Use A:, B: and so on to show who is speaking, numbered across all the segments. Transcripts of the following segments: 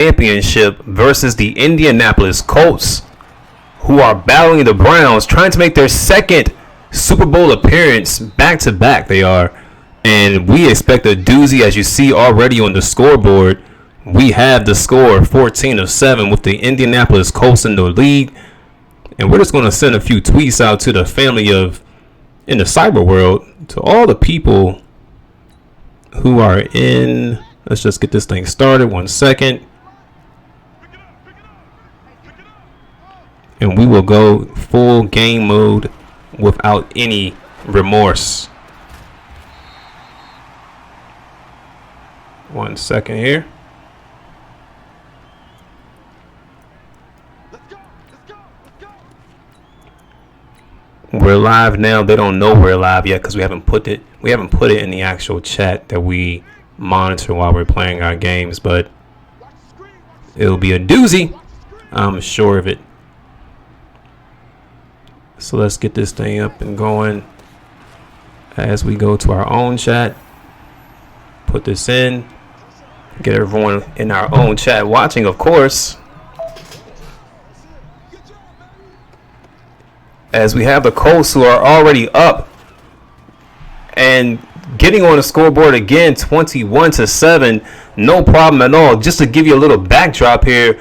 A: championship versus the Indianapolis Colts, who are battling the Browns, trying to make their second Super Bowl appearance back-to-back. They are. And we expect a doozy, as you see already on the scoreboard. We have the score 14-7 with the Indianapolis Colts in the lead. And we're just going to send a few tweets out to the family of, in the cyber world, to all the people who are in. Let's just get this thing started. 1 second. And we will go full game mode without any remorse. 1 second here. We're live now. They don't know we're live yet because we haven't put it in the actual chat that we monitor while we're playing our games, but it'll be a doozy. I'm sure of it. So let's get this thing up and going as we go to our own chat. Put this in. Get everyone in our own chat watching, of course. As we have the Colts, who are already up and getting on the scoreboard again, 21-7. No problem at all. Just to give you a little backdrop here,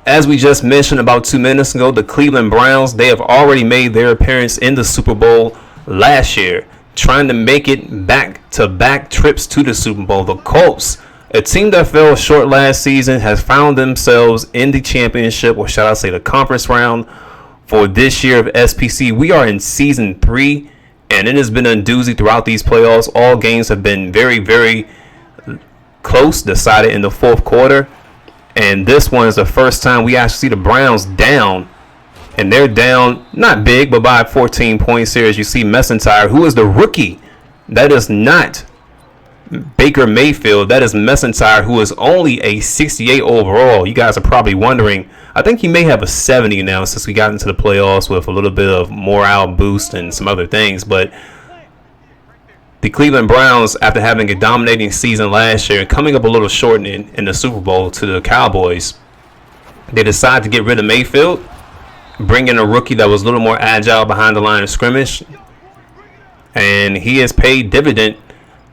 A: as we just mentioned about 2 minutes ago, the Cleveland Browns, they have already made their appearance in the Super Bowl last year, trying to make it back-to-back trips to the Super Bowl. The Colts, a team that fell short last season, has found themselves in the championship, or shall I say the conference round, for this year of SPC. We are in season 3, and it has been a doozy throughout these playoffs. All games have been very, very close, decided in the fourth quarter. And this one is the first time we actually see the Browns down. And they're down, not big, but by 14 points here. As you see Messentire, who is the rookie. That is not Baker Mayfield. That is Messentire, who is only a 68 overall. You guys are probably wondering. I think he may have a 70 now since we got into the playoffs with a little bit of morale boost and some other things. But the Cleveland Browns, after having a dominating season last year and coming up a little short in the Super Bowl to the Cowboys, they decided to get rid of Mayfield, bring in a rookie that was a little more agile behind the line of scrimmage. And he has paid dividend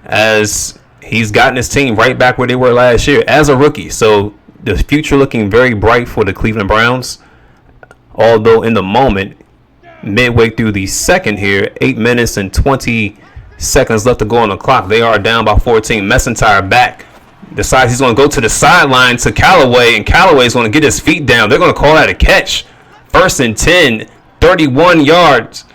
A: as he's gotten his team right back where they were last year as a rookie. So the future looking very bright for the Cleveland Browns. Although in the moment, midway through the second here, 8 minutes and 20 seconds left to go on the clock, they are down by 14. Messentire back. Decides he's going to go to the sideline to Callaway, and Callaway is going to get his feet down. They're going to call that a catch. 1st and 10, 31 yards.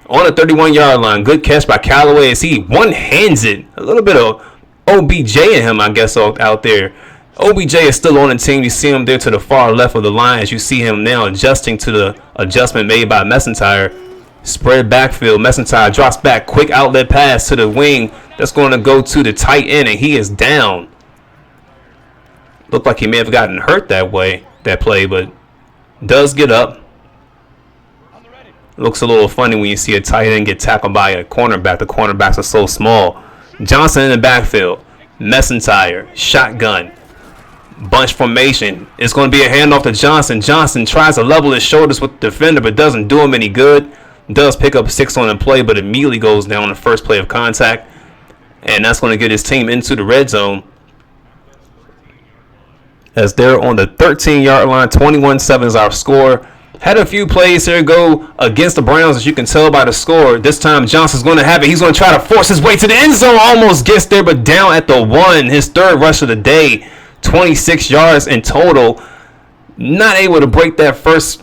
A: On the 31-yard line. Good catch by Callaway as he one-hands it. A little bit of OBJ in him, I guess, out there. OBJ is still on the team. You see him there to the far left of the line as you see him now adjusting to the adjustment made by Messentire. Spread backfield. Messentire drops back. Quick outlet pass to the wing. That's going to go to the tight end, and he is down. Looked like he may have gotten hurt that play, but does get up. Looks a little funny when you see a tight end get tackled by a cornerback. The cornerbacks are so small. Johnson in the backfield. Messentire. Shotgun. Bunch formation. It's going to be a handoff to Johnson. Johnson tries to level his shoulders with the defender, but doesn't do him any good. Does pick up 6 on the play, but immediately goes down on the first play of contact. And that's going to get his team into the red zone. As they're on the 13-yard line. 21-7 is our score. Had a few plays here go against the Browns, as you can tell by the score. This time Johnson's going to have it. He's going to try to force his way to the end zone. Almost gets there, but down at the 1. His third rush of the day. 26 yards in total. Not able to break that first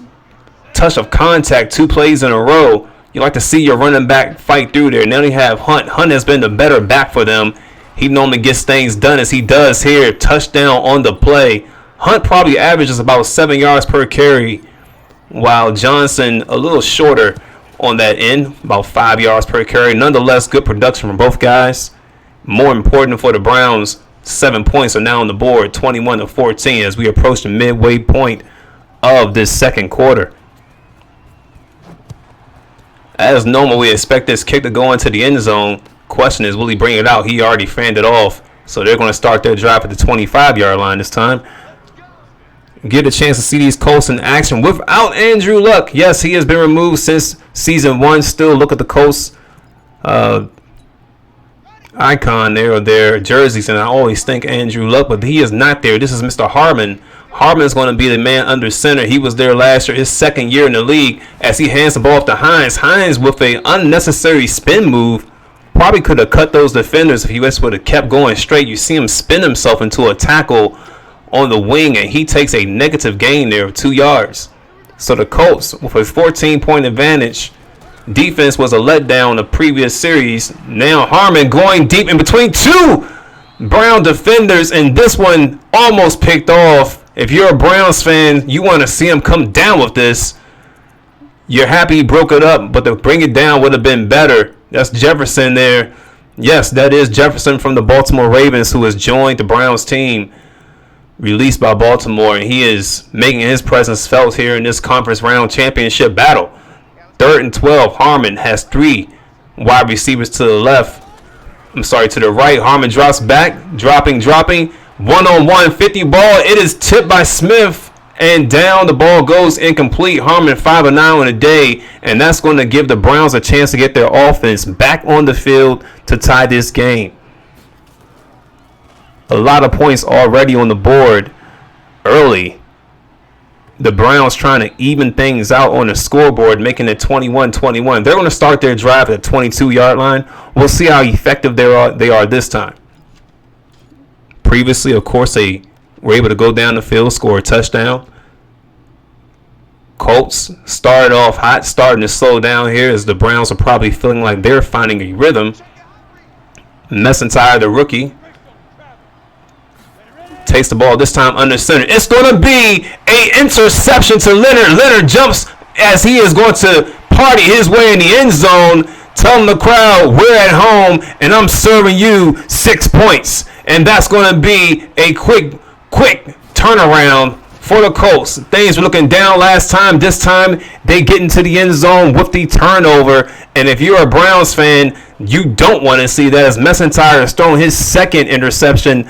A: touch of contact. 2 plays in a row. You like to see your running back fight through there. Now they have Hunt. Hunt has been the better back for them. He normally gets things done as he does here. Touchdown on the play. Hunt probably averages about 7 yards per carry, while Johnson a little shorter on that end, about 5 yards per carry. Nonetheless, good production from both guys. More important for the Browns, 7 points are now on the board, 21-14 as we approach the midway point of this second quarter. As normal, we expect this kick to go into the end zone. Question is, will he bring it out? He already fanned it off So they're going to start their drive at the 25-yard line this time. Get a chance to see these Colts in action without Andrew Luck. Yes, he has been removed since season 1. Still look at the Colts icon there or their jerseys, and I always think Andrew Luck, but he is not there. This is Mr. Harmon. Harmon is going to be the man under center. He was there last year, his second year in the league, as he hands the ball off to Hines. Hines with an unnecessary spin move. Probably could have cut those defenders if he just would have kept going straight. You see him spin himself into a tackle on the wing, and he takes a negative gain there of 2 yards. So the Colts, with a 14-point advantage, defense was a letdown the previous series. Now Harmon going deep in between two Brown defenders, and this one almost picked off. If you're a Browns fan, you want to see him come down with this. You're happy he broke it up, but to bring it down would have been better. That's Jefferson there. Yes, that is Jefferson from the Baltimore Ravens, who has joined the Browns team, released by Baltimore, and he is making his presence felt here in this conference round championship battle. 3rd and 12. Harmon has 3 wide receivers to the left. To the right. Harmon drops back, dropping. One-on-one, 50 ball. It is tipped by Smith, and down the ball goes incomplete. Harmon 5 of 9 on the day, and that's going to give the Browns a chance to get their offense back on the field to tie this game. A lot of points already on the board early. The Browns trying to even things out on the scoreboard, making it 21-21. They're going to start their drive at the 22-yard line. We'll see how effective they are this time. Previously, of course, they were able to go down the field, score a touchdown. Colts started off hot, starting to slow down here as the Browns are probably feeling like they're finding a rhythm. Messentire, the rookie, takes the ball this time under center. It's going to be an interception to Leonard. Leonard jumps as he is going to party his way in the end zone, telling the crowd, we're at home and I'm serving you 6 points. And that's going to be a quick turnaround for the Colts. Things were looking down last time. This time they get into the end zone with the turnover. And if you're a Browns fan, you don't want to see that, as Messentire has thrown his second interception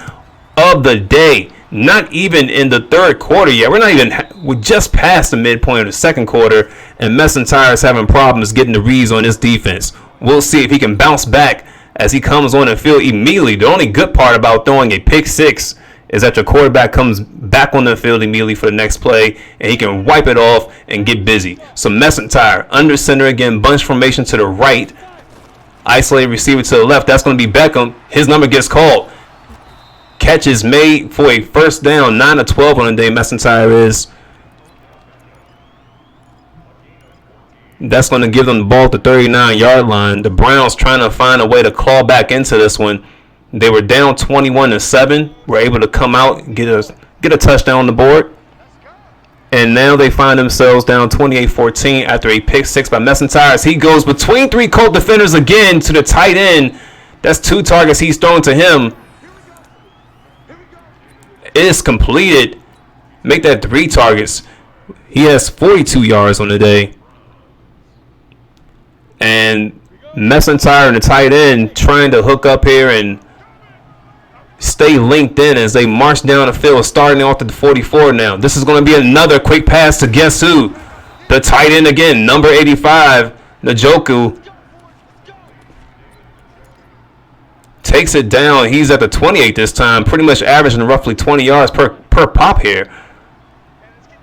A: of the day. Not even in the third quarter yet. We're just past the midpoint of the second quarter, and Messentire is having problems getting the reads on his defense. We'll see if he can bounce back as he comes on the field immediately. The only good part about throwing a pick six is that your quarterback comes back on the field immediately for the next play, and he can wipe it off and get busy. So Messentire under center again, bunch formation to the right, isolated receiver to the left. That's going to be Beckham. His number gets called. Catch is made for a first down. 9 of 12 on the day. Messentire is. That's going to give them the ball at the 39-yard line. The Browns trying to find a way to claw back into this one. They were down 21-7. Were able to come out and get a touchdown on the board. And now they find themselves down 28-14 after a pick six by Messentire. He goes between 3 Colt defenders again to the tight end. That's 2 targets he's thrown to him. Is completed. Make that 3 targets. He has 42 yards on the day. And Messentire and the tight end trying to hook up here and stay linked in as they march down the field, starting off at the 44 now. This is going to be another quick pass to guess who? The tight end again, number 85, Njoku. Takes it down. He's at the 28 this time, pretty much averaging roughly 20 yards per pop here.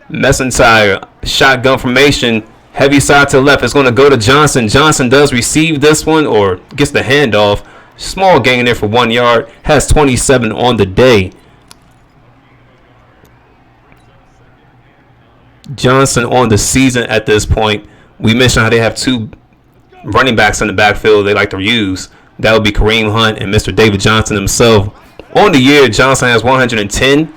A: Messentire, shotgun formation, heavy side to the left. It's going to go to Johnson. Johnson does receive this one, or gets the handoff. Small gain there for 1 yard. Has 27 on the day. Johnson on the season at this point. We mentioned how they have 2 running backs in the backfield they like to use. That would be Kareem Hunt and Mr. David Johnson himself. On the year, Johnson has 110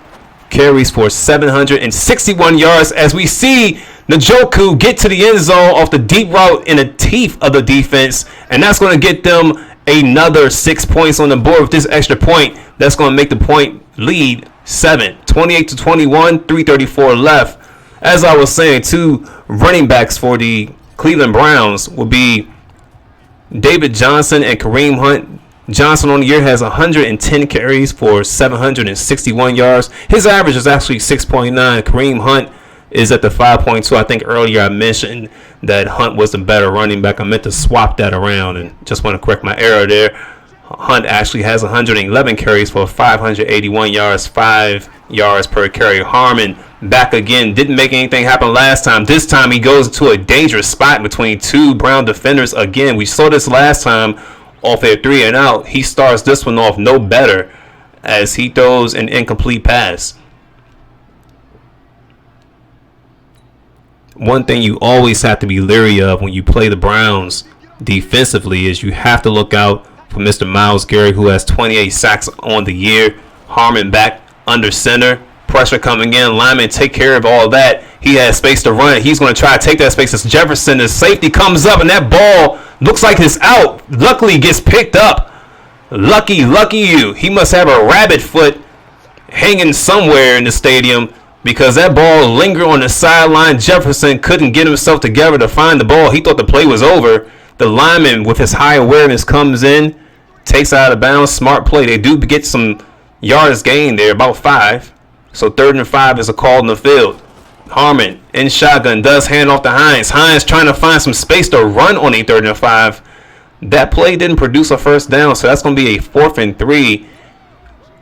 A: carries for 761 yards as we see Njoku get to the end zone off the deep route in the teeth of the defense. And that's going to get them another 6 points on the board with this extra point. That's going to make the point lead 7. 28-21, 3:34 left. As I was saying, 2 running backs for the Cleveland Browns will be David Johnson and Kareem Hunt. Johnson on the year has 110 carries for 761 yards. His average is actually 6.9. Kareem Hunt is at the 5.2. I think earlier I mentioned that Hunt was the better running back. I meant to swap that around and just want to correct my error there. Hunt actually has 111 carries for 581 yards, 5 yards per carry. Harmon back again. Didn't make anything happen last time. This time he goes to a dangerous spot between two Brown defenders again. We saw this last time off their 3 and out. He starts this one off no better as he throws an incomplete pass. One thing you always have to be leery of when you play the Browns defensively is you have to look out for Mr. Myles Garrett, who has 28 sacks on the year. Harmon back under center. Pressure coming in. Lineman take care of all that. He has space to run. He's going to try to take that space. As Jefferson, the safety comes up, and that ball looks like it's out. Luckily, gets picked up. Lucky you. He must have a rabbit foot hanging somewhere in the stadium, because that ball lingered on the sideline. Jefferson couldn't get himself together to find the ball. He thought the play was over. The lineman, with his high awareness, comes in, takes out of bounds. Smart play. They do get some yards gained there, about 5. So 3rd and 5 is a call in the field. Harmon in shotgun does hand off to Hines. Hines trying to find some space to run on a 3rd and 5. That play didn't produce a first down, so that's going to be a 4th and 3.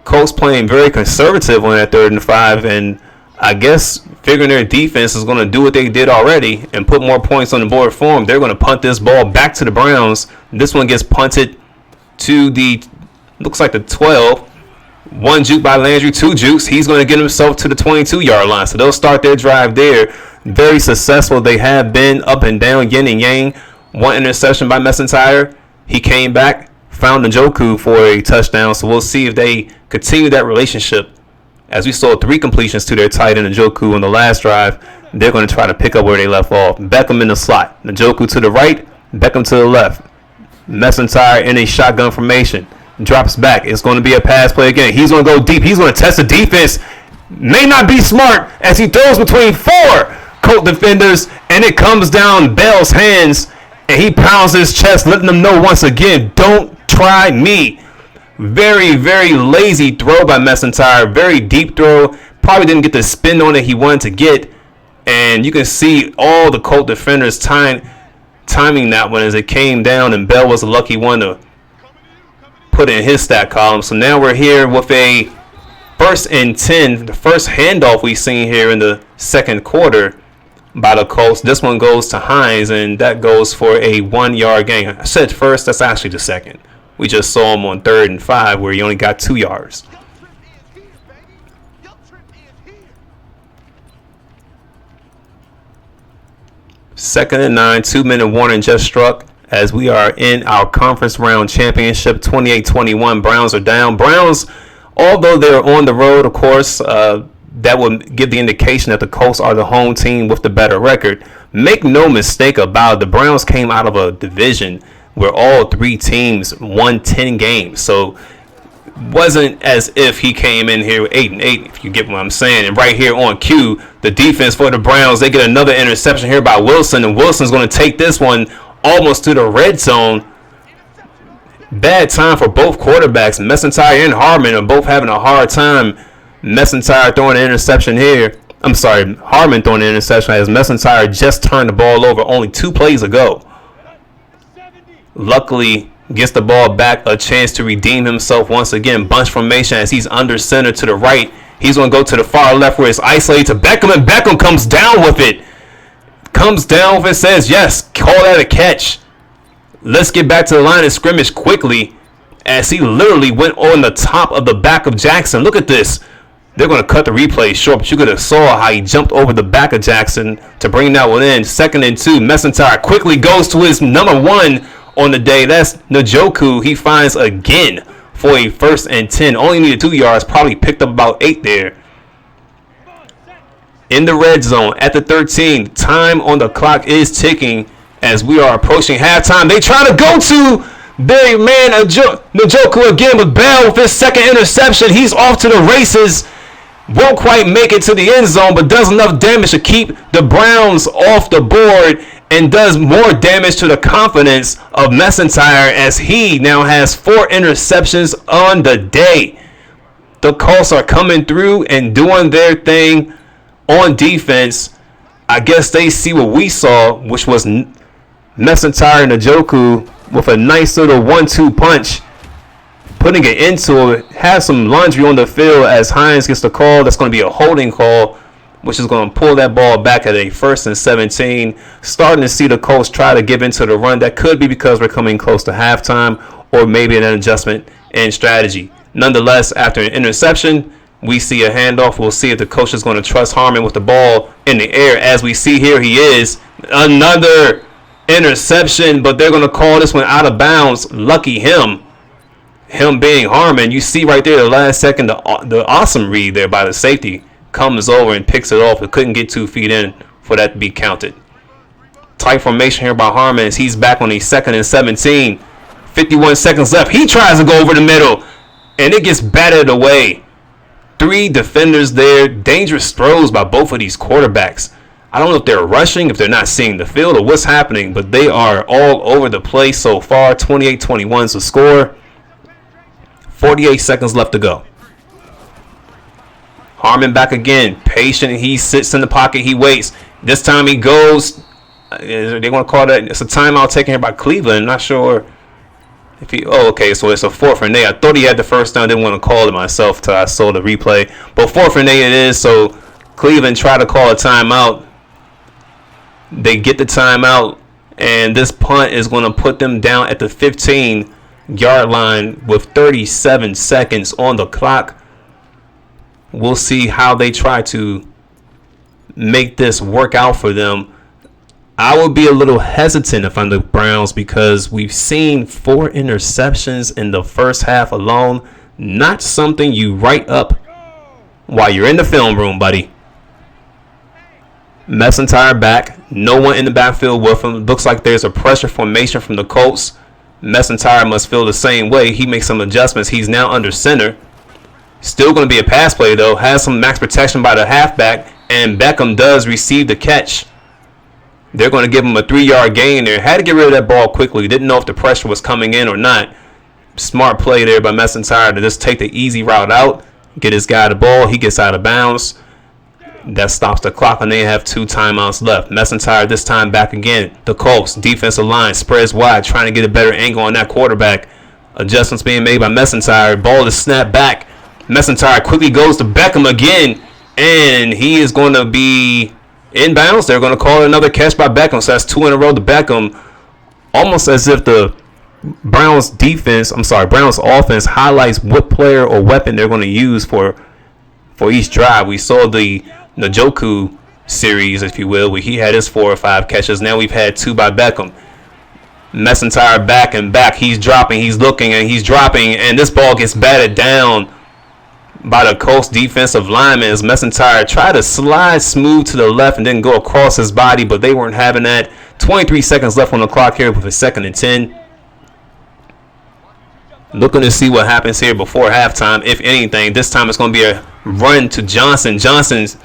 A: Colts playing very conservative on that 3rd and 5, and I guess figuring their defense is going to do what they did already and put more points on the board for them. They're going to punt this ball back to the Browns. This one gets punted to the, looks like the 12. 1 juke by Landry, 2 jukes. He's going to get himself to the 22-yard line. So they'll start their drive there. Very successful. They have been up and down, yin and yang. 1 interception by Messentire. He came back, found Njoku for a touchdown. So we'll see if they continue that relationship. As we saw 3 completions to their tight end Njoku on the last drive, they're going to try to pick up where they left off. Beckham in the slot. Njoku to the right, Beckham to the left. Messentire in a shotgun formation. Drops back. It's going to be a pass play again. He's going to go deep. He's going to test the defense. May not be smart as he throws between 4 Colt defenders, and it comes down Bell's hands, and he pounds his chest, letting them know once again, don't try me. Very, very lazy throw by Messentire. Very deep throw. Probably didn't get the spin on it he wanted to get. And you can see all the Colt defenders timing that one as it came down, and Bell was the lucky one to put in his stat column. So now we're here with a 1st and 10. The first handoff we've seen here in the second quarter by the Colts. This one goes to Hines, and that goes for a 1-yard gain. I said first, that's actually the second. We just saw him on 3rd and 5 where he only got 2 yards. Second and 9, 2-minute warning just struck as we are in our conference round championship. 28-21, Browns are down. Browns, although they're on the road, of course, that would give the indication that the Colts are the home team with the better record. Make no mistake about it, the Browns came out of a division where all 3 teams won 10 games. So wasn't as if he came in here with 8-8, if you get what I'm saying. And right here on cue, the defense for the Browns, they get another interception here by Wilson, and Wilson's going to take this one almost to the red zone. Bad time for both quarterbacks. Messentire and Harmon are both having a hard time. Messentire throwing an interception here. I'm sorry, Harmon throwing an interception as Messentire just turned the ball over only 2 plays ago. Luckily, gets the ball back, a chance to redeem himself once again. Bunch formation as he's under center to the right. He's going to go to the far left where it's isolated to Beckham, and Beckham comes down with it. Comes down with it, says, yes, call that a catch. Let's get back to the line of scrimmage quickly as he literally went on the top of the back of Jackson. Look at this. They're going to cut the replay short, but you could have saw how he jumped over the back of Jackson to bring that one in. 2nd and 2, Messentire quickly goes to his number 1 on the day. That's Njoku. He finds again for a 1st and 10. Only needed 2 yards, probably picked up about 8 there. In the red zone at the 13, time on the clock is ticking as we are approaching halftime. They try to go to their man Njoku again with Bell with his 2nd interception. He's off to the races. Won't quite make it to the end zone, but does enough damage to keep the Browns off the board and does more damage to the confidence of McIntyre as he now has 4 interceptions on the day. The Colts are coming through and doing their thing on defense. I guess they see what we saw, which was McIntyre and Njoku with a nice little 1-2 punch, putting it into it. Have some laundry on the field as Hines gets the call. That's going to be a holding call, which is going to pull that ball back at a 1st and 17. Starting to see the Colts try to give into the run. That could be because we're coming close to halftime, or maybe an adjustment in strategy. Nonetheless, after an interception, we see a handoff. We'll see if the coach is going to trust Harmon with the ball in the air. As we see here, he is. Another interception, but they're going to call this one out of bounds. Lucky him. Him being Harmon. You see right there the last second, the awesome read there by the safety. Comes over and picks it off. It couldn't get 2 feet in for that to be counted. Tight formation here by Harmon as he's back on a 2nd and 17. 51 seconds left. He tries to go over the middle, and it gets batted away. 3 defenders there. Dangerous throws by both of these quarterbacks. I don't know if they're rushing, if they're not seeing the field, or what's happening, but they are all over the place so far. 28-21 is the score. 48 seconds left to go. Harmon back again. Patient. He sits in the pocket. He waits. This time he goes. They want to call that. It's a timeout taken here by Cleveland. Not sure if he. Oh, okay. So it's a 4th and 8. I thought he had the first down. Didn't want to call it myself till I saw the replay. But 4th and 8 it is. So Cleveland tried to call a timeout. They get the timeout, and this punt is going to put them down at the 15-yard line with 37 seconds on the clock. We'll see how they try to make this work out for them. I would be a little hesitant if I'm the Browns because we've seen 4 interceptions in the first half alone. Not something you write up while you're in the film room, buddy. McIntyre back. No one in the backfield with him. Looks like there's a pressure formation from the Colts. McIntyre must feel the same way. He makes some adjustments. He's now under center. Still going to be a pass play, though. Has some max protection by the halfback. And Beckham does receive the catch. They're going to give him a 3-yard gain there. Had to get rid of that ball quickly. Didn't know if the pressure was coming in or not. Smart play there by McIntyre to just take the easy route out. Get his guy the ball. He gets out of bounds. That stops the clock, and they have 2 timeouts left. McIntyre this time back again. The Colts defensive line spreads wide, trying to get a better angle on that quarterback. Adjustments being made by McIntyre. Ball is snapped back. McIntyre quickly goes to Beckham again, and he is going to be inbounds. They're going to call another catch by Beckham, so that's 2 in a row to Beckham. Almost as if the Browns offense highlights what player or weapon they're going to use for each drive. We saw the Njoku series, if you will, where he had his 4 or 5 catches. Now we've had 2 by Beckham. McIntyre back and back. He's dropping, he's looking, and he's dropping, and this ball gets batted down by the Colts defensive lineman as McIntyre tried to slide smooth to the left and then go across his body, but they weren't having that. 23 seconds left on the clock here with a 2nd and 10. Looking to see what happens here before halftime, if anything. This time it's going to be a run to Johnson. Johnson's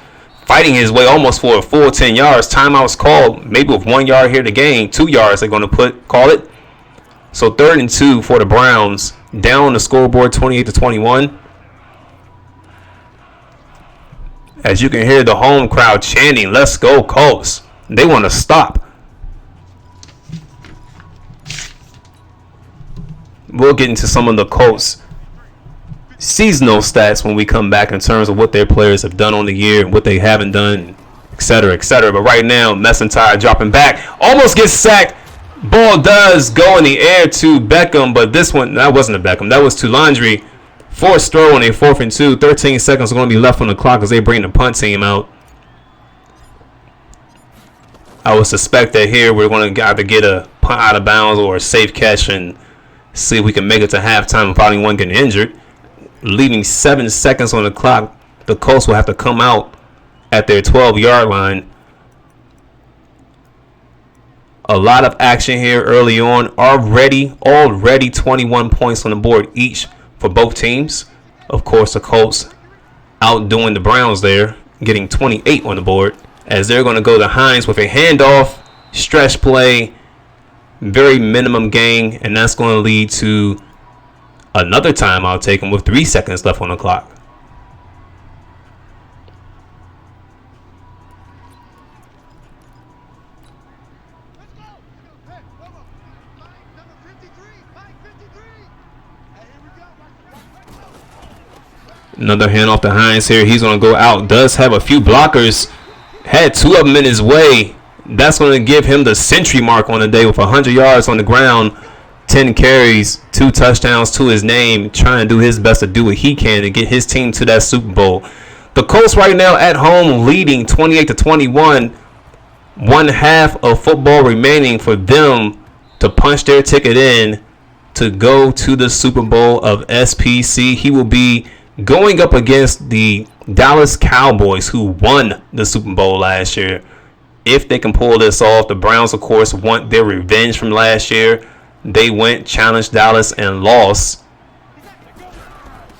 A: fighting his way almost for a full 10 yards. Timeout's called, maybe with 1 yard here to gain. 2 yards they're going to call it. So 3rd and 2 for the Browns. Down on the scoreboard 28-21. As you can hear the home crowd chanting, "Let's go Colts." They want to stop. We'll get into some of the Colts seasonal stats when we come back in terms of what their players have done on the year and what they haven't done, etc., etc. But right now, McIntyre dropping back, almost gets sacked. Ball does go in the air to Beckham, but this one, that wasn't a Beckham. That was to Landry. Forced throw on a 4th and 2. 13 seconds are going to be left on the clock as they bring the punt team out. I would suspect that here we're going to either get a punt out of bounds or a safe catch and see if we can make it to halftime without anyone getting injured. Leaving 7 seconds on the clock, the Colts will have to come out at their 12-yard line. A lot of action here early on. Already 21 points on the board each for both teams. Of course, the Colts outdoing the Browns there, getting 28 on the board as they're going to go to Hines with a handoff. stretch play, very minimum gain, and that's going to lead to another timeout taken with 3 seconds left on the clock. Another handoff to Hines here. He's going to go out. Does have a few blockers. Had 2 of them in his way. That's going to give him the century mark on the day with 100 yards on the ground, 10 carries, 2 touchdowns to his name, trying to do his best to do what he can to get his team to that Super Bowl. The Colts right now at home leading 28-21. 1 half of football remaining for them to punch their ticket in to go to the Super Bowl of SPC. He will be going up against the Dallas Cowboys, who won the Super Bowl last year. If they can pull this off, the Browns, of course, want their revenge from last year. They went, challenged Dallas, and lost.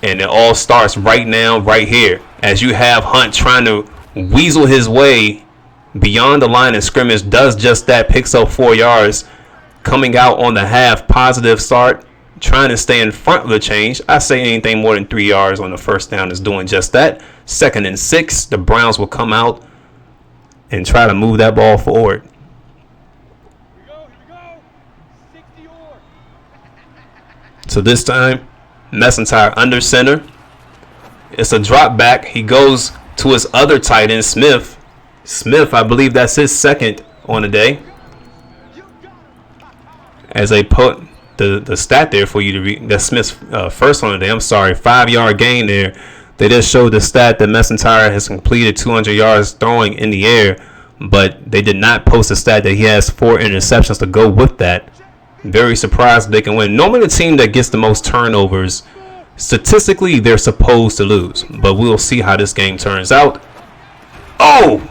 A: And it all starts right now, right here, as you have Hunt trying to weasel his way beyond the line of scrimmage. Does just that, picks up 4 yards. Coming out on the half, positive start. Trying to stay in front of the change. I say anything more than 3 yards on the first down is doing just that. 2nd and 6. The Browns will come out and try to move that ball forward.
B: Here we go. 60 or.
A: So this time, McIntyre under center. It's a drop back. He goes to his other tight end, Smith. Smith, I believe that's his second on the day. As they put the stat there for you to read, that's Smith's first on the day. I'm sorry, 5-yard gain there. They just showed the stat that McIntyre has completed 200 yards throwing in the air, but they did not post a stat that he has 4 interceptions to go with that. Very surprised they can win. Normally the team that gets the most turnovers, statistically, they're supposed to lose, but we'll see how this game turns out. Oh,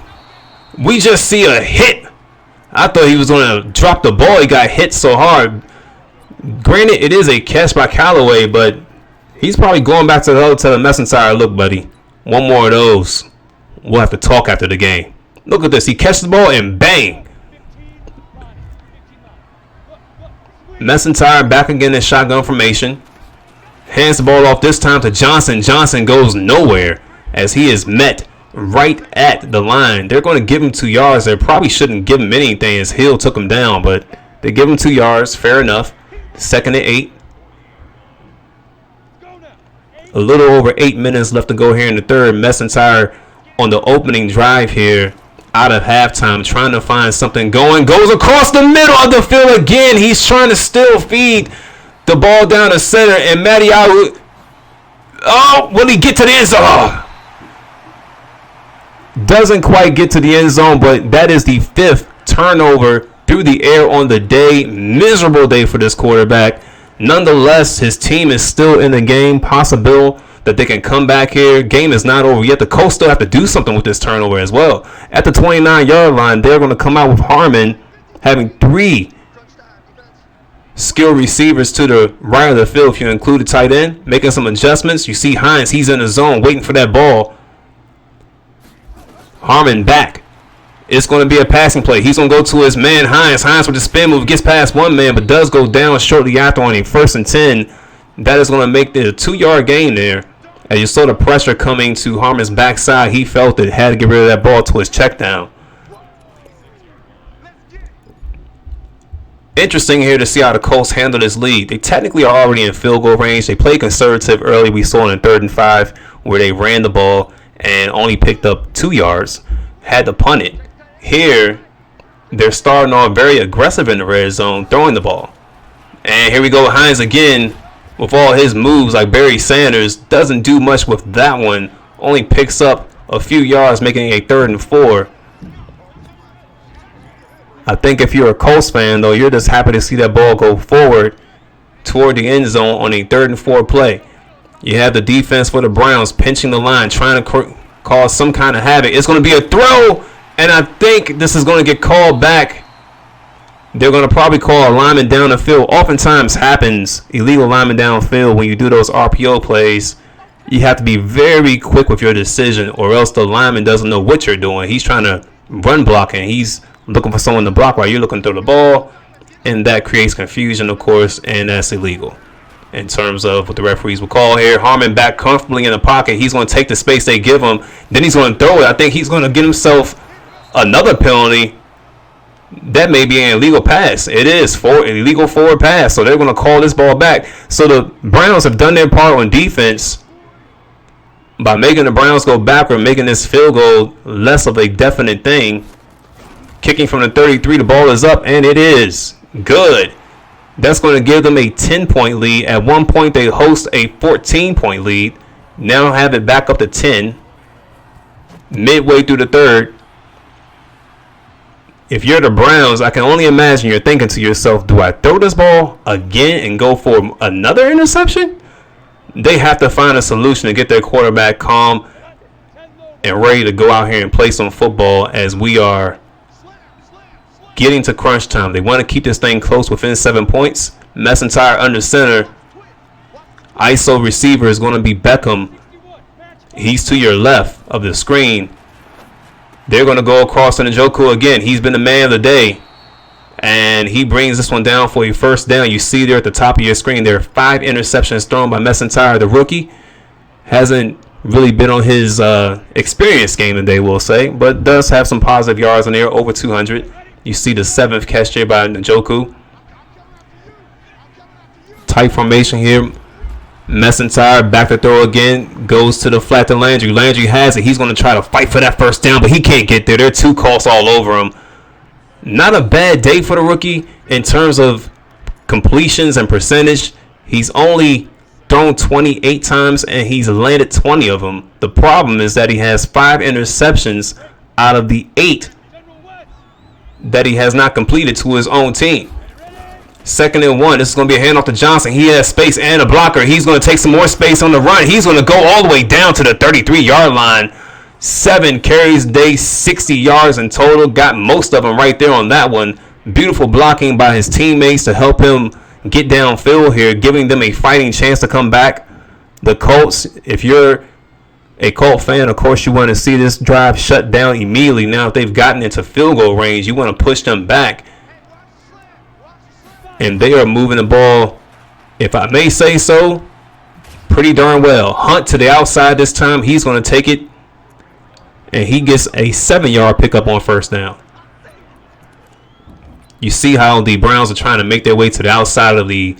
A: we just see a hit. I thought he was going to drop the ball. He got hit so hard. Granted, it is a catch by Callaway, but he's probably going back to the other to the McIntyre. Look, buddy, one more of those. We'll have to talk after the game. Look at this. He catches the ball and bang. McIntyre back again in shotgun formation. Hands the ball off this time to Johnson. Johnson goes nowhere as he is met right at the line. They're going to give him 2 yards. They probably shouldn't give him anything as Hill took him down, but they give him 2 yards. Fair enough. 2nd and 8. A little over 8 minutes left to go here in the third. McIntyre on the opening drive here out of halftime, trying to find something going. Goes across the middle of the field again. He's trying to still feed the ball down the center. And Matty out. Oh, will he get to the end zone? Oh. Doesn't quite get to the end zone, but that is the 5th turnover through the air on the day. Miserable day for this quarterback. Nonetheless, his team is still in the game. Possible that they can come back here. Game is not over yet. The Colts still have to do something with this turnover as well. At the 29-yard line, they're going to come out with Harmon having 3 skill receivers to the right of the field, if you include the tight end, making some adjustments. You see Hines, he's in the zone waiting for that ball. Harmon back. It's going to be a passing play. He's going to go to his man, Hines. Hines with the spin move gets past one man, but does go down shortly after on a 1st and 10. That is going to make the 2-yard gain there. As you saw the pressure coming to Harmon's backside, he felt it, had to get rid of that ball to his check down. Interesting here to see how the Colts handle this lead. They technically are already in field goal range. They played conservative early. We saw in 3rd and 5 where they ran the ball and only picked up 2 yards. Had to punt it. Here, they're starting off very aggressive in the red zone, throwing the ball. And here we go, Hines again with all his moves like Barry Sanders. Doesn't do much with that one. Only picks up a few yards, making a 3rd and 4. I think if you're a Colts fan, though, you're just happy to see that ball go forward toward the end zone on a 3rd and 4 play. You have the defense for the Browns pinching the line, trying to cause some kind of havoc. It's going to be a throw, and I think this is going to get called back. They're going to probably call a lineman down the field. Oftentimes happens, illegal lineman downfield, when you do those RPO plays. You have to be very quick with your decision, or else the lineman doesn't know what you're doing. He's trying to run block, and he's looking for someone to block while you're looking through the ball, and that creates confusion, of course, and that's illegal in terms of what the referees will call here. Harmon back comfortably in the pocket. He's going to take the space they give him. Then he's going to throw it. I think he's going to get himself another penalty. That may be an illegal pass. It is for an illegal forward pass, so they're going to call this ball back. So the Browns have done their part on defense by making the Browns go backward, making this field goal less of a definite thing. Kicking from the 33, the ball is up, and it is good. That's going to give them a 10-point lead. At one point, they host a 14-point lead. Now have it back up to 10. Midway through the third. If you're the Browns, I can only imagine you're thinking to yourself, do I throw this ball again and go for another interception? They have to find a solution to get their quarterback calm and ready to go out here and play some football as we are getting to crunch time. They want to keep this thing close within 7 points. Messentire under center. ISO receiver is going to be Beckham. He's to your left of the screen. They're going to go across to Njoku again. He's been the man of the day. And he brings this one down for a first down. You see there at the top of your screen, there are 5 interceptions thrown by Messentire. The rookie hasn't really been on his experience game today, we'll say, but does have some positive yards in there, over 200. You see the 7th catch here by Njoku. Tight formation here. Messentire back to throw again. Goes to the flat to Landry. Landry has it. He's going to try to fight for that first down, but he can't get there. There are 2 calls all over him. Not a bad day for the rookie in terms of completions and percentage. He's only thrown 28 times, and he's landed 20 of them. The problem is that he has 5 interceptions out of the 8 that he has not completed to his own team. 2nd and 1. This is going to be a handoff to Johnson. He has space and a blocker. He's going to take some more space on the run. He's going to go all the way down to the 33-yard line. 7 carries day, 60 yards in total. Got most of them right there on that one. Beautiful blocking by his teammates to help him get downfield here, giving them a fighting chance to come back. The Colts, if you're a Colt fan, of course you want to see this drive shut down immediately. Now, if they've gotten into field goal range, you want to push them back. And they are moving the ball, if I may say so, pretty darn well. Hunt to the outside this time. He's going to take it. And he gets a 7-yard pickup on first down. You see how the Browns are trying to make their way to the outside of the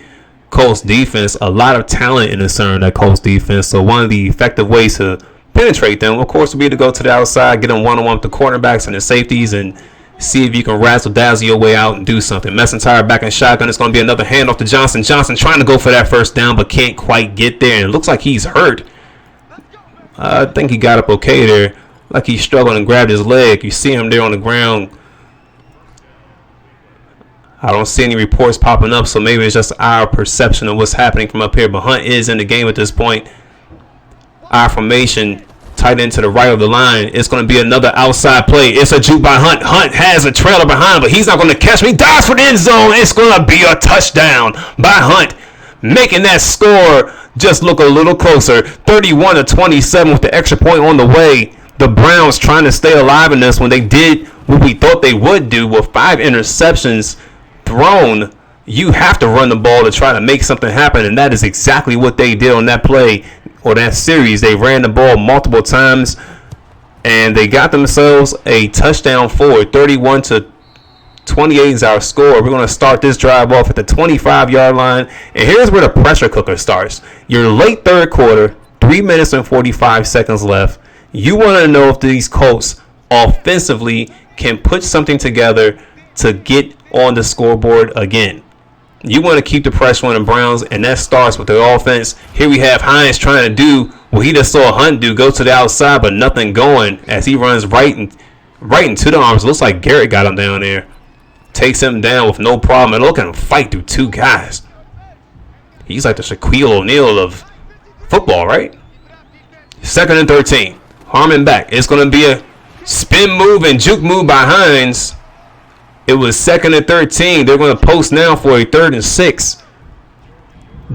A: Colts defense. A lot of talent in the center of that Colts defense. So one of the effective ways to penetrate them, of course, would be to go to the outside, get them one-on-one with the cornerbacks and the safeties, and see if you can razzle-dazzle your way out and do something. Messentire back in shotgun. It's going to be another handoff to Johnson. Johnson trying to go for that first down, but can't quite get there. And it looks like he's hurt. I think he got up okay there. Like he's struggling and grabbed his leg. You see him there on the ground. I don't see any reports popping up, so maybe it's just our perception of what's happening from up here. But Hunt is in the game at this point. Our formation tight end to the right of the line. It's going to be another outside play. It's a juke by Hunt. Hunt has a trailer behind, but he's not going to catch me. Dives for the end zone. It's going to be a touchdown by Hunt, making that score just look a little closer. 31-27 with the extra point on the way. The Browns trying to stay alive in this when they did what we thought they would do with 5 interceptions thrown. You have to run the ball to try to make something happen, and that is exactly what they did on that play or that series. They ran the ball multiple times, and they got themselves a touchdown forward. 31-28 is our score. We're going to start this drive off at the 25-yard line, and here's where the pressure cooker starts. Your late third quarter, 3 minutes and 45 seconds left. You want to know if these Colts offensively can put something together to get on the scoreboard again. You want to keep the pressure on the Browns, and that starts with the offense. Here we have Hines trying to do what he just saw Hunt do, go to the outside, but nothing going as he runs right into the arms. Looks like Garrett got him down there. Takes him down with no problem. And look at him fight through 2 guys. He's like the Shaquille O'Neal of football, right? 2nd and 13. Harmon back. It's going to be a spin move and juke move by Hines. It was 2nd and 13. They're going to post now for a 3rd and 6.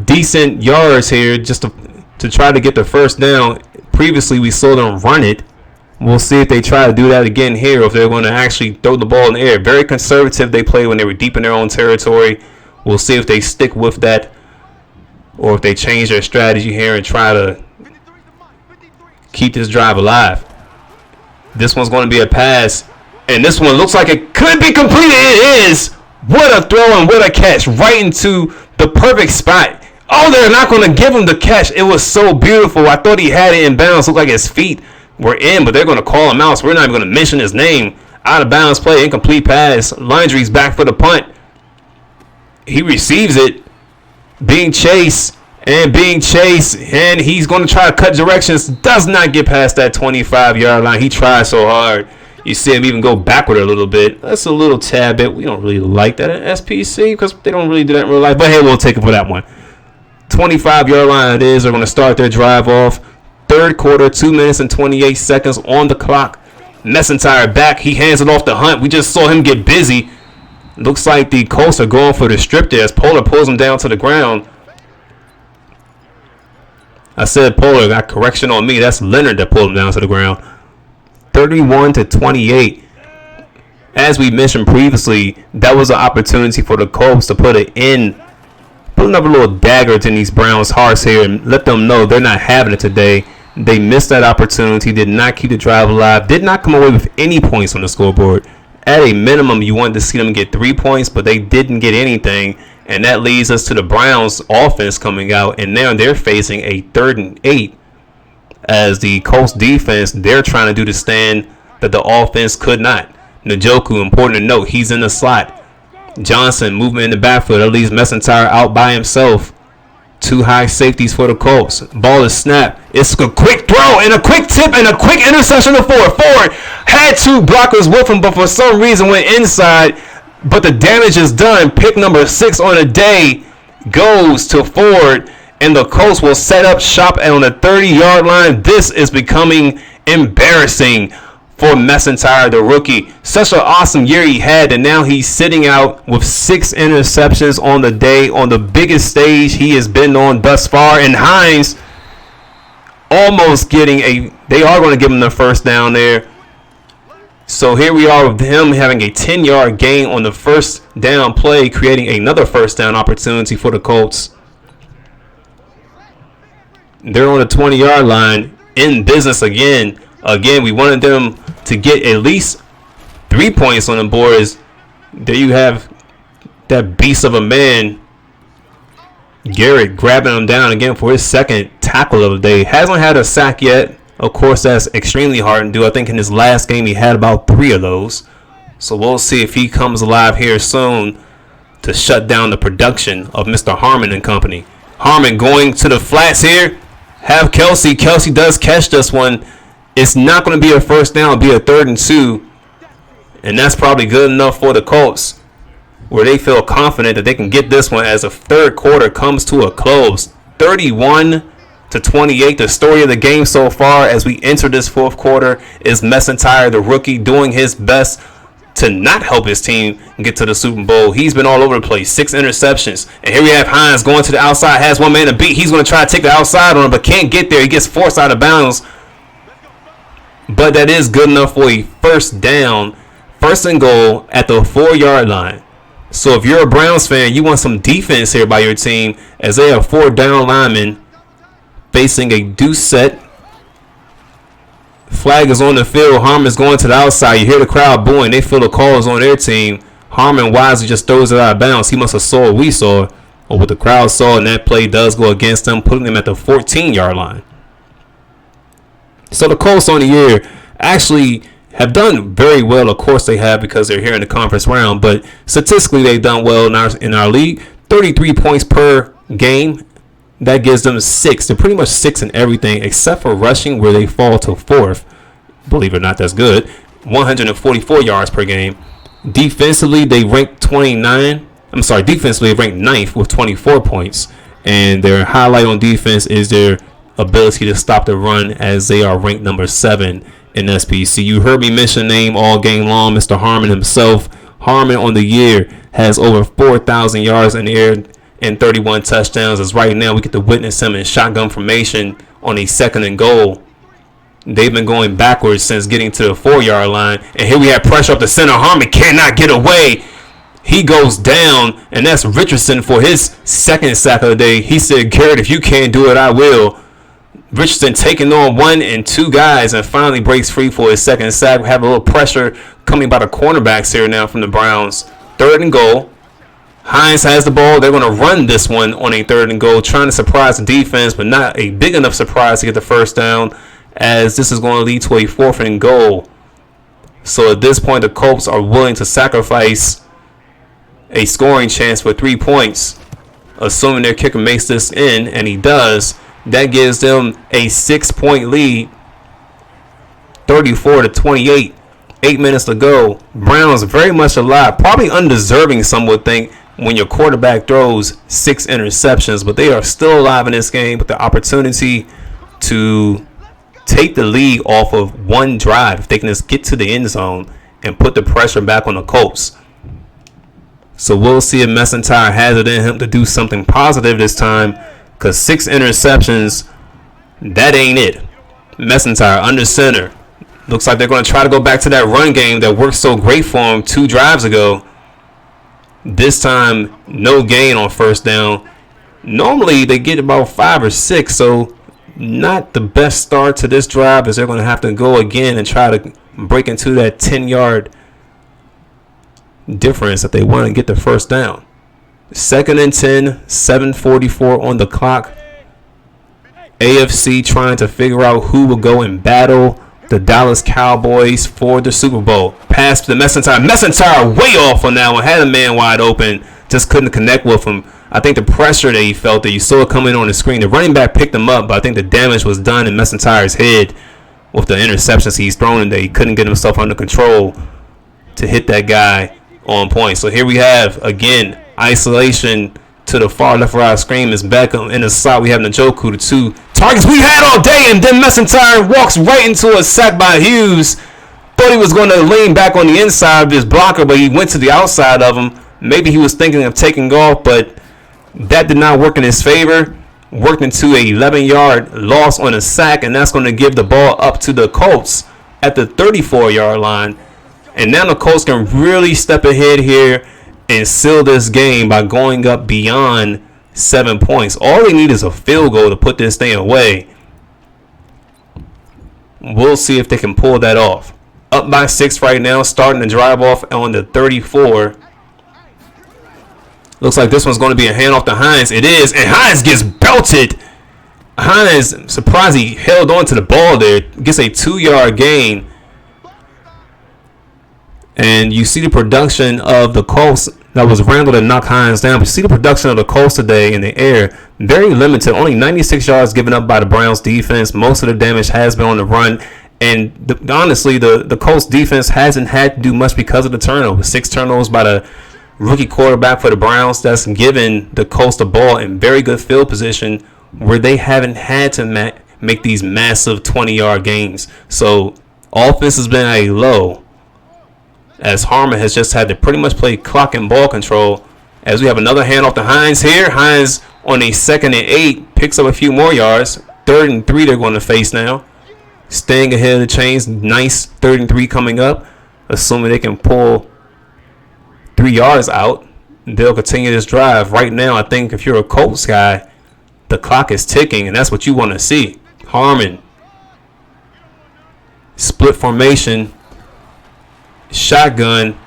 A: Decent yards here just to try to get the first down. Previously, we saw them run it We'll see if they try to do that again here, or if they're going to actually throw the ball in the air. Very conservative they played when they were deep in their own territory. We'll see if they stick with that, or if they change their strategy here and try to keep this drive alive. This one's going to be a pass, and this one looks like it could be completed. It is. What a throw and what a catch, right into the perfect spot. Oh, they're not going to give him the catch. It was so beautiful. I thought he had it in bounds. Looked like his feet were in, but they're going to call him out, so we're not even going to mention his name. Out of bounds play, incomplete pass. Landry's back for the punt. He receives it, being chased, and he's going to try to cut directions. Does not get past that 25-yard line. He tried so hard. You see him even go backward a little bit. That's a little tad bit. We don't really like that at SPC because they don't really do that in real life. But hey, we'll take it for that one. 25-yard line it is. They're going to start their drive off. Third quarter, 2 minutes and 28 seconds on the clock. Messentire back. He hands it off to Hunt. We just saw him get busy. Looks like the Colts are going for the strip there as Polar pulls him down to the ground. I said Polar got correction on me. That's Leonard that pulled him down to the ground. 31-28. As we mentioned previously, that was an opportunity for the Colts to put another little dagger to these Browns' hearts here and let them know they're not having it today. They missed that opportunity, did not keep the drive alive, did not come away with any points on the scoreboard. At a minimum, you wanted to see them get 3 points, but they didn't get anything. And that leads us to the Browns' offense coming out, and now they're facing a 3rd and 8 as the Colts defense, they're trying to do the stand that the offense could not. Njoku, important to note, he's in the slot. Johnson, movement in the backfield. That leaves Messentire out by himself. 2 high safeties for the Colts. Ball is snapped. It's a quick throw and a quick tip and a quick interception to Ford. Ford had 2 blockers with him, but for some reason went inside. But the damage is done. Pick number 6 on the day goes to Ford, and the Colts will set up shop on the 30-yard line. This is becoming embarrassing for Messentire, the rookie. Such an awesome year he had, and now he's sitting out with 6 interceptions on the day on the biggest stage he has been on thus far. And Hines almost they are going to give him the first down there. So here we are with him having a 10-yard gain on the first down play, creating another first down opportunity for the Colts. They're on the 20-yard line, in business again. Again, we wanted them to get at least 3 points on the boards. There you have that beast of a man, Garrett, grabbing him down again for his second tackle of the day. Hasn't had a sack yet. Of course, that's extremely hard to do. I think in his last game he had about 3 of those. So we'll see if he comes alive here soon to shut down the production of Mr. Harmon and company. Harmon going to the flats here. Have Kelsey. Kelsey does catch this one. It's not going to be a first down. It'll be a 3rd and 2. And that's probably good enough for the Colts, where they feel confident that they can get this one as the third quarter comes to a close. 31-28. The story of the game so far as we enter this fourth quarter is Messentire, the rookie, doing his best to not help his team get to the Super Bowl. He's been all over the place. 6 interceptions. And here we have Hines going to the outside. Has one man to beat. He's going to try to take the outside on him, but can't get there. He gets forced out of bounds. But that is good enough for a first down. 1st and goal at the 4-yard line. So if you're a Browns fan, you want some defense here by your team as they have 4 down linemen facing a deuce set. Flag is on the field. Harmon's going to the outside. You hear the crowd booing. They feel the call is on their team. Harmon wisely just throws it out of bounds. He must have saw what we saw or what the crowd saw, and that play does go against them, putting them at the 14-yard line. So the Colts on the year actually have done very well. Of course they have, because they're here in the conference round, but statistically they've done well in our league. 33 points per game. That gives them 6. They're pretty much 6 in everything except for rushing, where they fall to 4th. Believe it or not, that's good. 144 yards per game. Defensively, they rank 29. Defensively, they rank 9th with 24 points. And their highlight on defense is their ability to stop the run, as they are ranked number 7 in SPC. You heard me mention the name all game long, Mr. Harmon himself. Harmon on the year has over 4,000 yards in the air and 31 touchdowns. As right now we get to witness him in shotgun formation on a 2nd and goal. They've been going backwards since getting to the 4-yard line. And here we have pressure up the center. Harmon cannot get away. He goes down, and that's Richardson for his second sack of the day. He said, Garrett, if you can't do it, I will. Richardson taking on 1 and 2 guys and finally breaks free for his second sack. We have a little pressure coming by the cornerbacks here now from the Browns. 3rd and goal. Hines has the ball. They're going to run this one on a 3rd and goal, trying to surprise the defense, but not a big enough surprise to get the first down, as this is going to lead to a 4th and goal. So at this point, the Colts are willing to sacrifice a scoring chance for 3 points, assuming their kicker makes this in, and he does. That gives them a 6-point lead, 34-28. 8 minutes to go. Browns very much alive, probably undeserving, some would think, when your quarterback throws 6 interceptions, but they are still alive in this game with the opportunity to take the lead off of one drive if they can just get to the end zone and put the pressure back on the Colts. So we'll see if Messentire has it in him to do something positive this time, because 6 interceptions, that ain't it. Messentire under center. Looks like they're going to try to go back to that run game that worked so great for him 2 drives ago. This time, no gain on first down. Normally, they get about 5 or 6, so not the best start to this drive, as they're going to have to go again and try to break into that 10-yard difference if they want to get the first down. 2nd and 10, 7:44 on the clock. AFC trying to figure out who will go and battle the Dallas Cowboys for the Super Bowl. Pass to the Messentire. Messentire way off on that one. Had a man wide open. Just couldn't connect with him. I think the pressure that he felt, that you saw it coming on the screen, the running back picked him up, but I think the damage was done in Messentire's head with the interceptions he's thrown, and that he couldn't get himself under control to hit that guy on point. So here we have, again, isolation to the far left right screen is Beckham. In the slot, we have Njoku, the 2 targets we had all day, and then Messentire walks right into a sack by Hughes. Thought he was going to lean back on the inside of his blocker, but he went to the outside of him. Maybe he was thinking of taking off, but that did not work in his favor. Worked into a 11-yard loss on a sack, and that's going to give the ball up to the Colts at the 34-yard line. And now the Colts can really step ahead here and seal this game by going up beyond 7 points. All they need is a field goal to put this thing away. We'll see if they can pull that off. Up by 6 right now, starting to drive off on the 34. Looks like this one's going to be a handoff to Hines. It is, and Hines gets belted. Hines, surprised he held on to the ball there. Gets a 2-yard gain. And you see the production of the Colts. That was Randall that knocked Hines down. But you see the production of the Colts today in the air. Very limited. Only 96 yards given up by the Browns defense. Most of the damage has been on the run. And honestly, the Colts defense hasn't had to do much because of the turnovers. 6 turnovers by the rookie quarterback for the Browns. That's given the Colts the ball in very good field position where they haven't had to make these massive 20-yard gains. So offense has been a low, as Harmon has just had to pretty much play clock and ball control. As we have another handoff to Hines here. Hines on a 2nd and 8 picks up a few more yards. 3rd and 3 they're going to face now. Staying ahead of the chains. Nice 3rd and 3 coming up. Assuming they can pull 3 yards out, they'll continue this drive. Right now, I think if you're a Colts guy, the clock is ticking, and that's what you want to see. Harmon. Split formation. Shotgun.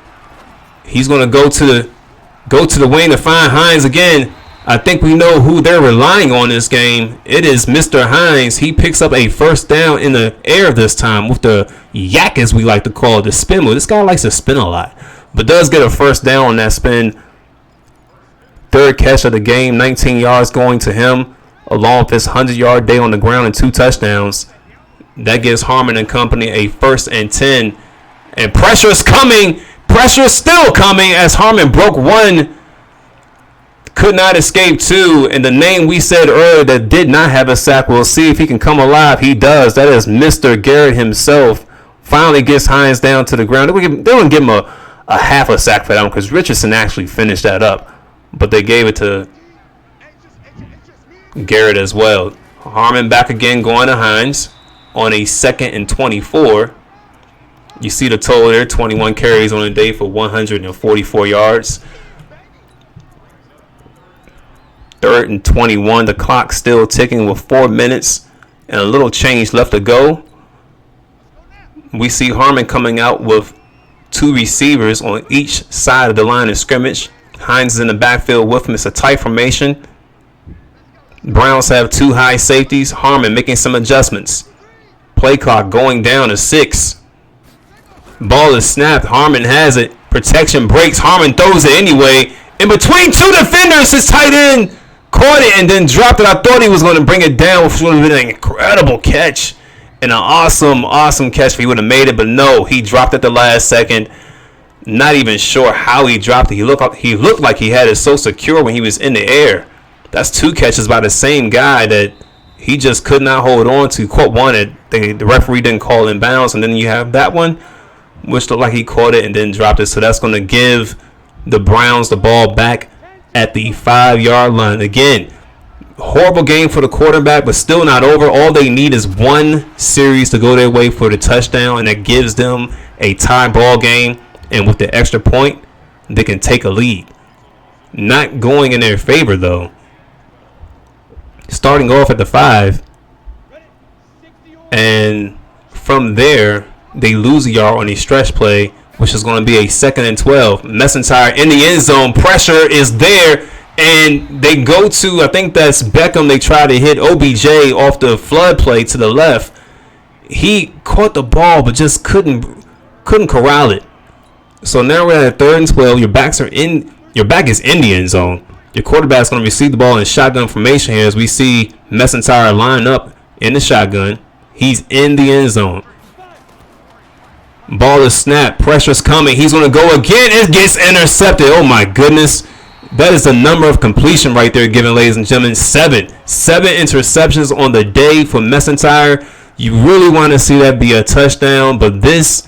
A: He's going to go to the wing to find Hines again. I think we know who they're relying on this game. It is Mr. Hines. He picks up a first down in the air this time with the yak, as we like to call it, the spin move. This guy likes to spin a lot, but does get a first down on that spin. 3rd catch of the game, 19 yards going to him, along with his 100-yard day on the ground and 2 touchdowns. That gives Harmon and company a 1st and 10. And pressure's coming. Pressure's still coming as Harmon broke 1. Could not escape 2. And the name we said earlier that did not have a sack, we'll see if he can come alive. He does. That is Mr. Garrett himself. Finally gets Hines down to the ground. They wouldn't give him a half a sack for that one because Richardson actually finished that up. But they gave it to Garrett as well. Harmon back again going to Hines. on a 2nd and 24. You see the total there, 21 carries on the day for 144 yards. 3rd and 21. The clock still ticking with 4 minutes and a little change left to go. We see Harmon coming out with 2 receivers on each side of the line of scrimmage. Hines is in the backfield with him. It's a tight formation. Browns have 2 high safeties. Harmon making some adjustments. Play clock going down to 6. Ball is snapped. Harmon has it. Protection breaks. Harmon throws it anyway. In between 2 defenders, his tight end caught it and then dropped it. I thought he was going to bring it down, which would have been an incredible catch. And an awesome catch if he would have made it. But no, he dropped it the last second. Not even sure how he dropped it. He looked like he had it so secure when he was in the air. That's 2 catches by the same guy that he just could not hold on to. Caught one that the referee didn't call in bounds. And then you have that one, which looked like he caught it and then dropped it. So that's going to give the Browns the ball back at the 5-yard line. Again, horrible game for the quarterback, but still not over. All they need is 1 series to go their way for the touchdown, and that gives them a tie ball game. And with the extra point, they can take a lead. Not going in their favor, though. Starting off at the 5. And from there, they lose a yard on a stretch play, which is going to be a 2nd and 12. Messentire in the end zone. Pressure is there. And they go to, I think that's Beckham. They try to hit OBJ off the flood play to the left. He caught the ball, but just couldn't corral it. So now we're at 3rd and 12. Your back is in the end zone. Your quarterback's going to receive the ball in shotgun formation here as we see Messentire line up in the shotgun. He's in the end zone. Ball is snapped. Pressure's coming. He's going to go again. It gets intercepted. Oh, my goodness. That is the number of completion right there given, ladies and gentlemen. 7 interceptions on the day for Messentire. You really want to see that be a touchdown, but this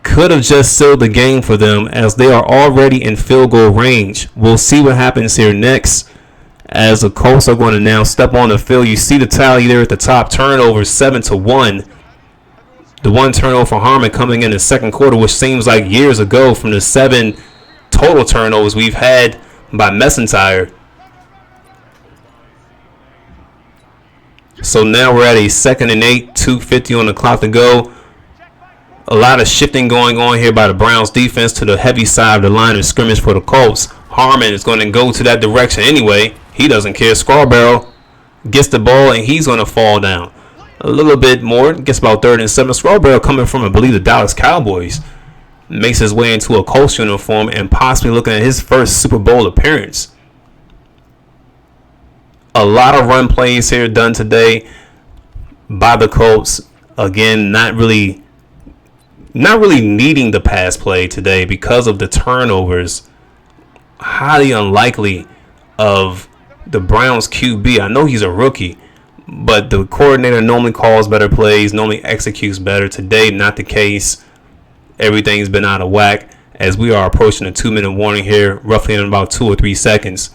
A: could have just sealed the game for them as they are already in field goal range. We'll see what happens here next as the Colts are going to now step on the field. You see the tally there at the top. Turnover 7-1. The 1 turnover for Harmon coming in the 2nd quarter, which seems like years ago from the 7 total turnovers we've had by Messentire. So now we're at a 2nd and 8, 2:50 on the clock to go. A lot of shifting going on here by the Browns defense to the heavy side of the line of scrimmage for the Colts. Harmon is going to go to that direction anyway. He doesn't care. Scarborough gets the ball and he's going to fall down. A little bit more. Gets about 3rd and 7. Scarborough coming from, I believe, the Dallas Cowboys. Makes his way into a Colts uniform and possibly looking at his first Super Bowl appearance. A lot of run plays here done today by the Colts. Again, not really needing the pass play today because of the turnovers. Highly unlikely of the Browns QB. I know he's a rookie, but the coordinator normally calls better plays, normally executes better. Today, not the case. Everything's been out of whack as we are approaching a 2-minute warning here, roughly in about 2 or 3 seconds.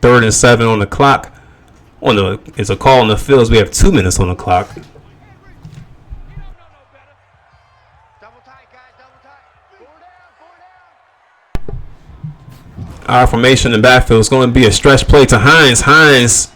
A: Third and 7 on the clock. It's a call on the field as we have 2 minutes on the clock. Our formation in the backfield is going to be a stretch play to Hines. Hines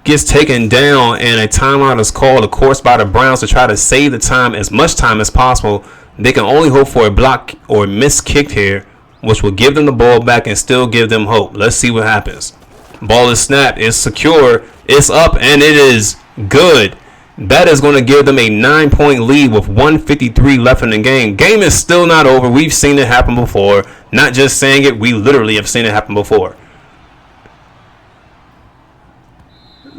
A: gets taken down and a timeout is called, of course, by the Browns to try to save the time, as much time as possible. They can only hope for a block or a missed kick here, which will give them the ball back and still give them hope. Let's see what happens. Ball is snapped. It's secure. It's up, and it is good. That is going to give them a 9-point lead with 1:53 left in the game. Game is still not over. We've seen it happen before. Not just saying it. We literally have seen it happen before.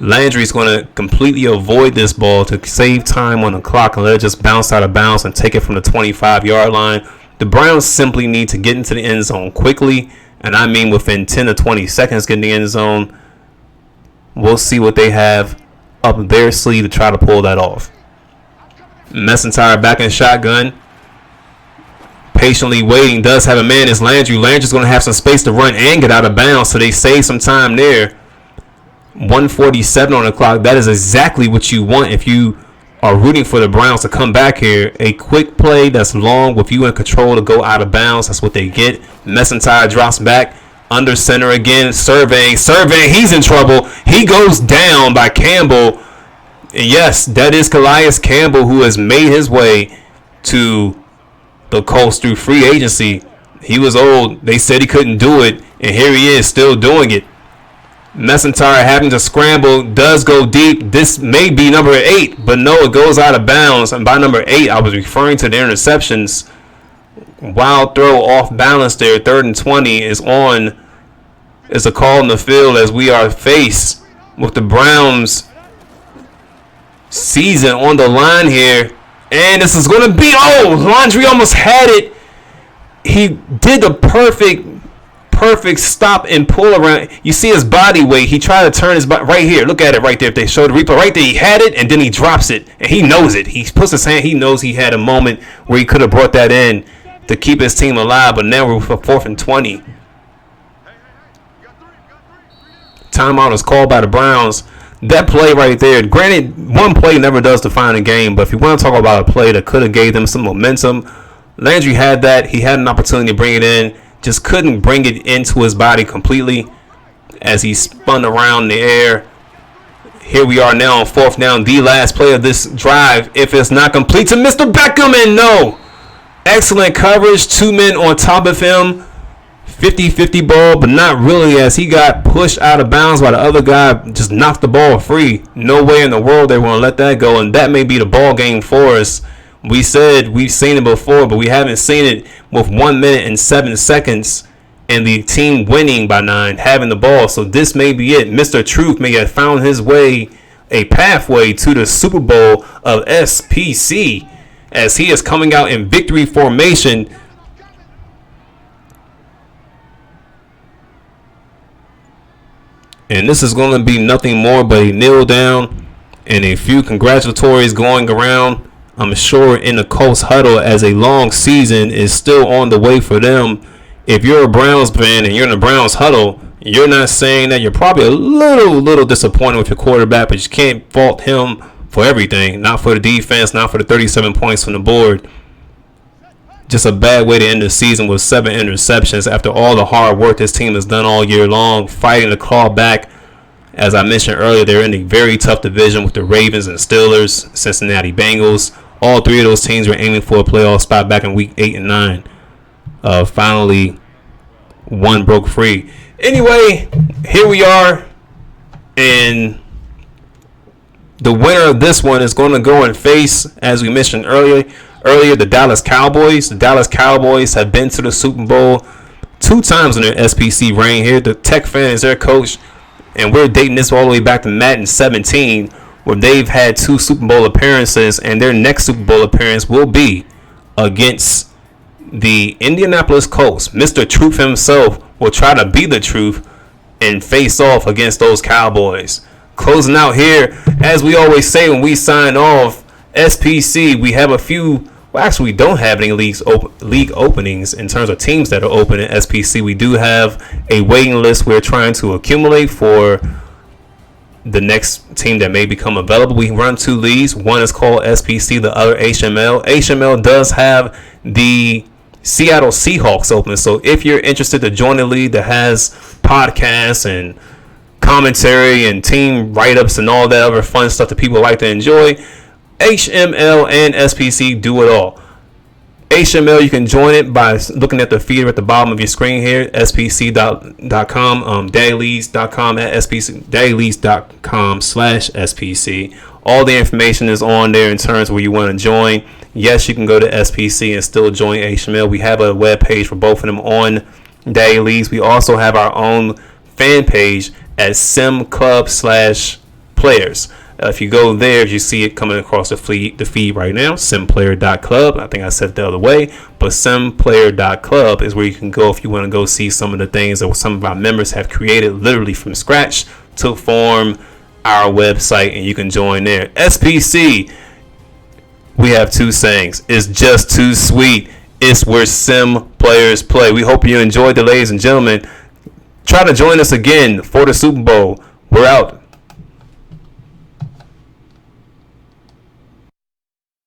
A: Landry's going to completely avoid this ball to save time on the clock and let it just bounce out of bounds and take it from the 25-yard line. The Browns simply need to get into the end zone quickly, and I mean within 10 to 20 seconds get in the end zone. We'll see what they have up their sleeve to try to pull that off. Messentire back in shotgun. Patiently waiting. Does have a man. It's Landry. Landry's going to have some space to run and get out of bounds, so they save some time there. 147 on the clock. That is exactly what you want if you are rooting for the Browns to come back here. A quick play that's long with you in control to go out of bounds. That's what they get. Messentire drops back under center again. Surveying. He's in trouble. He goes down by Campbell. And yes, that is Calais Campbell, who has made his way to the Colts through free agency. He was old. They said he couldn't do it, and here he is still doing it. Messentire having to scramble, does go deep. This may be number 8, but no, it goes out of bounds. And by number 8, I was referring to the interceptions. Wild throw off balance there. 3rd and 20 is on. It's a call in the field as we are faced with the Browns season on the line here. And this is going to be, Laundry almost had it. He did the perfect stop and pull around. You see his body weight. He tried to turn his body right here. Look at it right there. If they show the replay right there, he had it and then he drops it. And he knows it. He puts his hand. He knows he had a moment where he could have brought that in to keep his team alive. But now we're for 4th and 20. Timeout is called by the Browns. That play right there, granted, one play never does define a game, but if you want to talk about a play that could have gave them some momentum, Landry had that. He had an opportunity to bring it in, just couldn't bring it into his body completely as he spun around in the air. Here we are now on 4th down, the last play of this drive. If it's not complete to Mr. Beckham, and no. Excellent coverage, 2 men on top of him. 50-50 ball, but not really, as he got pushed out of bounds by the other guy, just knocked the ball free. No way in the world they want to let that go, and that may be the ball game for us. We said we've seen it before, but we haven't seen it with 1 minute and 7 seconds and the team winning by 9, having the ball. So this may be it. Mr. Truth may have found his way, a pathway to the Super Bowl of SPC, as he is coming out in victory formation. And this is going to be nothing more but a kneel down and a few congratulatories going around, I'm sure, in the Colts huddle, as a long season is still on the way for them. If you're a Browns fan and you're in the Browns huddle, you're not saying that. You're probably a little disappointed with your quarterback, but you can't fault him for everything. Not for the defense, not for the 37 points from the board. Just a bad way to end the season with 7 interceptions after all the hard work this team has done all year long, fighting to claw back. As I mentioned earlier, they're in a very tough division with the Ravens and Steelers, Cincinnati Bengals. All 3 of those teams were aiming for a playoff spot back in week 8 and 9. Finally, one broke free. Anyway, here we are, and the winner of this one is going to go and face, as we mentioned earlier, the Dallas Cowboys. The Dallas Cowboys have been to the Super Bowl 2 times in their SPC reign here. The Tech fan is their coach, and we're dating this all the way back to Madden 17, where they've had 2 Super Bowl appearances, and their next Super Bowl appearance will be against the Indianapolis Colts. Mr. Truth himself will try to be the truth and face off against those Cowboys. Closing out here, as we always say when we sign off, SPC, we have a few. Well, actually, we don't have any league openings in terms of teams that are open in SPC. We do have a waiting list we're trying to accumulate for the next team that may become available. We run 2 leagues. One is called SPC, the other HML. HML does have the Seattle Seahawks open. So if you're interested to join a league that has podcasts and commentary and team write-ups and all that other fun stuff that people like to enjoy, HML and SPC do it all. HML, you can join it by looking at the feeder at the bottom of your screen here, spc.com, dailyleads.com at spc, dailyleads.com/spc. All the information is on there in terms of where you want to join. Yes, you can go to SPC and still join HML. We have a web page for both of them on Dailies. We also have our own fan page at simclub/players. If you go there, you see it coming across the feed right now, simplayer.club. I think I said it the other way, but simplayer.club is where you can go if you want to go see some of the things that some of our members have created literally from scratch to form our website, and you can join there. SPC, we have 2 sayings. It's just too sweet. It's where sim players play. We hope you enjoyed it, ladies and gentlemen. Try to join us again for the Super Bowl. We're out.